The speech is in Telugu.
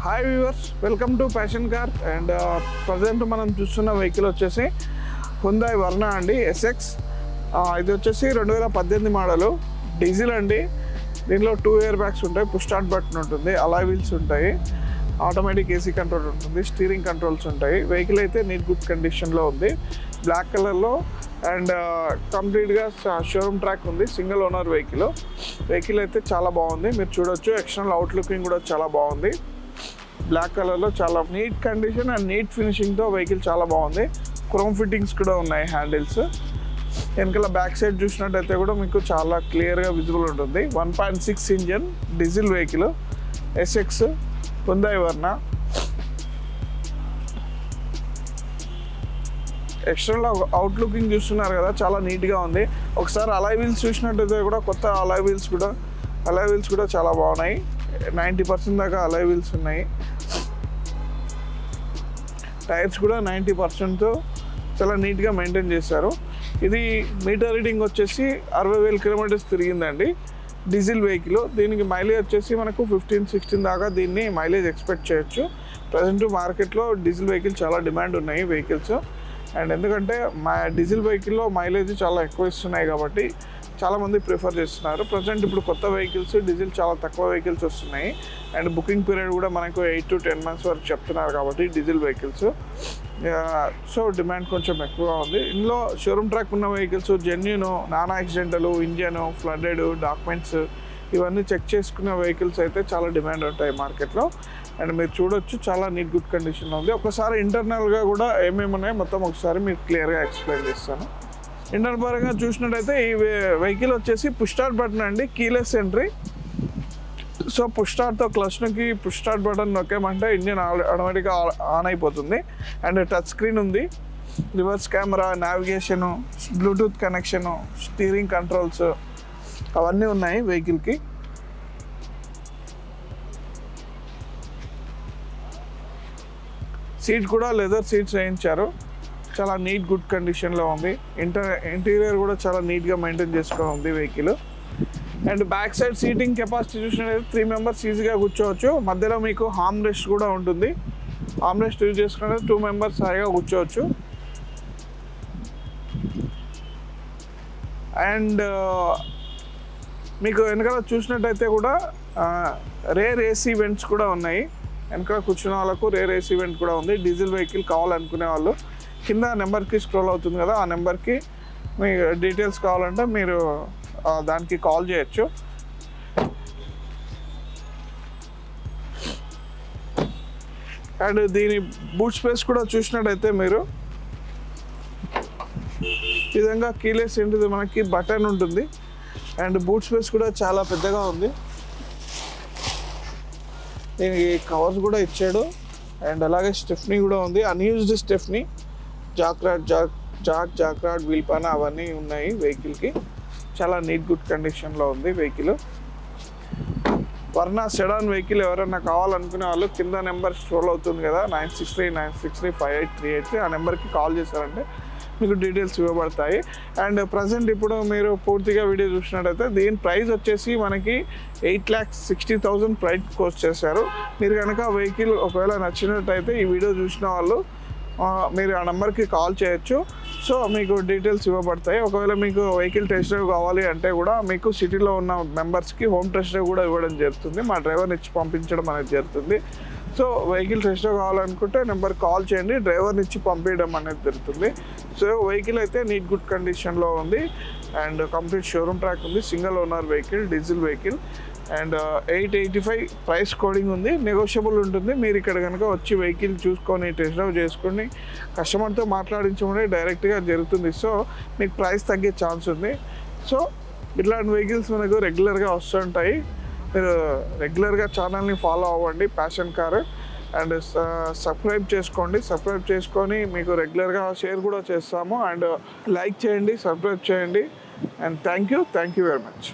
Hi viewers, welcome to passion car. And present మనం చూస్తున్న వెహికల్ వచ్చేసి హ్యుందాయ్ వర్నా అండి, ఎస్ఎక్స్. ఇది వచ్చేసి 2018 మోడలు, డీజిల్ అండి. దీనిలో 2 ఎయిర్ బ్యాగ్స్ ఉంటాయి, పుష్ స్టార్ట్ బటన్ ఉంటుంది, అలాయ్ వీల్స్ ఉంటాయి, ఆటోమేటిక్ ఏసీ కంట్రోల్ ఉంటుంది, స్టీరింగ్ కంట్రోల్స్ ఉంటాయి. వెహికల్ అయితే నీట్ గుడ్ కండిషన్లో ఉంది, బ్లాక్ కలర్లో. అండ్ కంప్లీట్గా షోరూమ్ ట్రాక్ ఉంది, సింగిల్ ఓనర్ వెహికల్ అయితే చాలా బాగుంది. మీరు చూడొచ్చు, ఎక్స్టర్నల్ అవుట్ లుకింగ్ కూడా చాలా బాగుంది. బ్లాక్ కలర్లో చాలా నీట్ కండిషన్ అండ్ నీట్ ఫినిషింగ్తో వెహికల్ చాలా బాగుంది. క్రోమ్ ఫిట్టింగ్స్ కూడా ఉన్నాయి హ్యాండిల్స్. వెనకాల బ్యాక్ సైడ్ చూసినట్టయితే కూడా మీకు చాలా క్లియర్గా విజిబుల్ ఉంటుంది. 1.6 engine diesel vehicle, SX Hyundai Verna. External out looking చూస్తున్నారు కదా, చాలా నీట్గా ఉంది. ఒకసారి అలాయ్ వీల్స్ చూసినట్టయితే కూడా కొత్త అలాయ్ వీల్స్ కూడా చాలా బాగున్నాయి. 90% దాకా అలాయ్ వీల్స్ ఉన్నాయి. టైర్స్ కూడా 90%తో చాలా నీట్గా మెయింటైన్ చేశారు. ఇది మీటర్ రీడింగ్ వచ్చేసి 60,000 కిలోమీటర్స్ తిరిగిందండి, డీజిల్ వెహికల్. దీనికి మైలేజ్ వచ్చేసి మనకు 15-16 దాకా దీన్ని మైలేజ్ ఎక్స్పెక్ట్ చేయొచ్చు. ప్రజెంట్ మార్కెట్లో డీజిల్ వెహికల్ చాలా డిమాండ్ ఉన్నాయి వెహికల్స్. అండ్ ఎందుకంటే డీజిల్ వెహికల్లో మైలేజ్ చాలా ఎక్కువ ఇస్తున్నాయి కాబట్టి చాలామంది ప్రిఫర్ చేస్తున్నారు. ప్రజెంట్ ఇప్పుడు కొత్త వెహికల్స్ డీజిల్ చాలా తక్కువ వెహికల్స్ వస్తున్నాయి. అండ్ బుకింగ్ పీరియడ్ కూడా మనకు 8 to 10 months వరకు చెప్తున్నారు కాబట్టి డీజిల్ వెహికల్స్. సో డిమాండ్ కొంచెం ఎక్కువగా ఉంది. ఇందులో షోరూమ్ ట్రాక్ ఉన్న vehicles, genuine, non accidental, engine, flooded, documents ఇవన్నీ చెక్ చేసుకున్న వెహికల్స్ అయితే చాలా డిమాండ్ ఉంటాయి మార్కెట్లో. అండ్ మీరు చూడొచ్చు, చాలా నీట్ గుడ్ కండిషన్లో ఉంది. ఒకసారి ఇంటర్నల్గా కూడా ఏమేమి ఉన్నాయో మొత్తం ఒకసారి మీకు క్లియర్గా ఎక్స్ప్లెయిన్ చేస్తాను. ఇంటర్నల్ పరంగా చూసినట్టయితే ఈ వెహికల్ వచ్చేసి పుష్ స్టార్ట్ బటన్ అండి, కీలెస్ ఎంట్రీ. సో పుష్ స్టార్ట్తో క్లచ్కి పుష్ స్టార్ట్ బటన్ నొక్కామంటే ఇంజిన్ ఆటోమేటిక్గా ఆన్ అయిపోతుంది. అండ్ టచ్ స్క్రీన్ ఉంది, reverse camera, navigation, Bluetooth connection, steering controls అవన్నీ ఉన్నాయి వెహికల్కి. సీట్ కూడా లెదర్ సీట్స్ వేయించారు, చాలా నీట్ గుడ్ కండిషన్లో ఉంది. ఇంటీరియర్ కూడా చాలా నీట్గా మెయింటైన్ చేసుకొని ఉంది vehicle. And back side seating capacity చూసినట్లయితే 3 members ఈజీగా కూర్చోవచ్చు. మధ్యలో మీకు హార్మ్ రెస్ట్ కూడా ఉంటుంది. హార్మ్ రెస్ట్ యూజ్ చేసుకుంటే 2 members హాయిగా కూర్చోవచ్చు. అండ్ మీకు వెనకాల చూసినట్టయితే కూడా రేర్ ఏసీ వెంట్స్ కూడా ఉన్నాయి. వెనకాల కూర్చున్న వాళ్ళకు రేర్ ఏసీ వెంట్ కూడా ఉంది. డీజిల్ వెహికల్ కావాలనుకునే వాళ్ళు కింద నెంబర్కి స్క్రోల్ అవుతుంది కదా, ఆ నెంబర్కి మీ డీటెయిల్స్ కావాలంటే మీరు దానికి కాల్ చేయొచ్చు. అండ్ దీని బూట్ స్పేస్ కూడా చూసినట్టయితే మీరు ఈ విధంగా కీలెస్ ఏంటిది మనకి బటన్ ఉంటుంది. అండ్ బూట్ స్పేస్ కూడా చాలా పెద్దగా ఉంది. దీనికి కవర్స్ కూడా ఇచ్చాడు. అండ్ అలాగే స్టెఫ్నీ కూడా ఉంది, అన్యూజ్డ్ స్టెఫ్నీ, జాక్రాడ్, వీల్ పాన అవన్నీ ఉన్నాయి వెహికల్కి. చాలా నీట్ గుడ్ కండిషన్లో ఉంది వెహికల్. వర్నా సెడాన్ వెహికల్ ఎవరైనా కావాలనుకునే వాళ్ళు కింద నెంబర్ స్క్రోల్ అవుతుంది కదా, 9639635838, ఆ నెంబర్కి కాల్ చేశారంటే మీకు డీటెయిల్స్ ఇవ్వబడతాయి. అండ్ ప్రజెంట్ ఇప్పుడు మీరు పూర్తిగా వీడియో చూసినట్టయితే దీని ప్రైస్ వచ్చేసి మనకి 8,60,000 ప్రైస్ కోస్ట్ చేశారు. మీరు కనుక వెహికల్ ఒకవేళ నచ్చినట్టయితే ఈ వీడియో చూసిన వాళ్ళు మీరు ఆ నెంబర్కి కాల్ చేయొచ్చు. సో మీకు డీటెయిల్స్ ఇవ్వబడతాయి. ఒకవేళ మీకు వెహికల్ టెస్ట్ డ్రైవ్ కావాలి అంటే కూడా మీకు సిటీలో ఉన్న మెంబర్స్కి హోమ్ టెస్ట్ డ్రైవ్ కూడా ఇవ్వడం జరుగుతుంది. మా డ్రైవర్ని ఇచ్చి పంపించడం అనేది జరుగుతుంది. సో వెహికల్ టెస్ట్ డ్రైవ్ కావాలనుకుంటే నెంబర్ కాల్ చేయండి, డ్రైవర్ని ఇచ్చి పంపించడం అనేది జరుగుతుంది. సో వెహికల్ అయితే నీట్ గుడ్ కండిషన్లో ఉంది. అండ్ కంప్లీట్ షోరూమ్ ట్రాక్ ఉంది, single owner vehicle, diesel vehicle. And 885 price coding ఉంది, నెగోషియబుల్ ఉంటుంది. మీరు ఇక్కడ కనుక వచ్చి వెహికల్ చూసుకొని టెస్ట్ డ్రైవ్ చేసుకొని కస్టమర్తో మాట్లాడించడం డైరెక్ట్గా జరుగుతుంది. సో మీకు ప్రైస్ తగ్గే ఛాన్స్ ఉంది. సో ఇట్లాంటి వెహికల్స్ మనకు రెగ్యులర్గా వస్తుంటాయి. మీరు రెగ్యులర్గా ఛానల్ని ఫాలో అవ్వండి, ప్యాషన్ కార్. అండ్ సబ్స్క్రైబ్ చేసుకొని మీకు రెగ్యులర్గా షేర్ కూడా చేస్తాము. అండ్ లైక్ చేయండి, సబ్స్క్రైబ్ చేయండి. And thank you very much.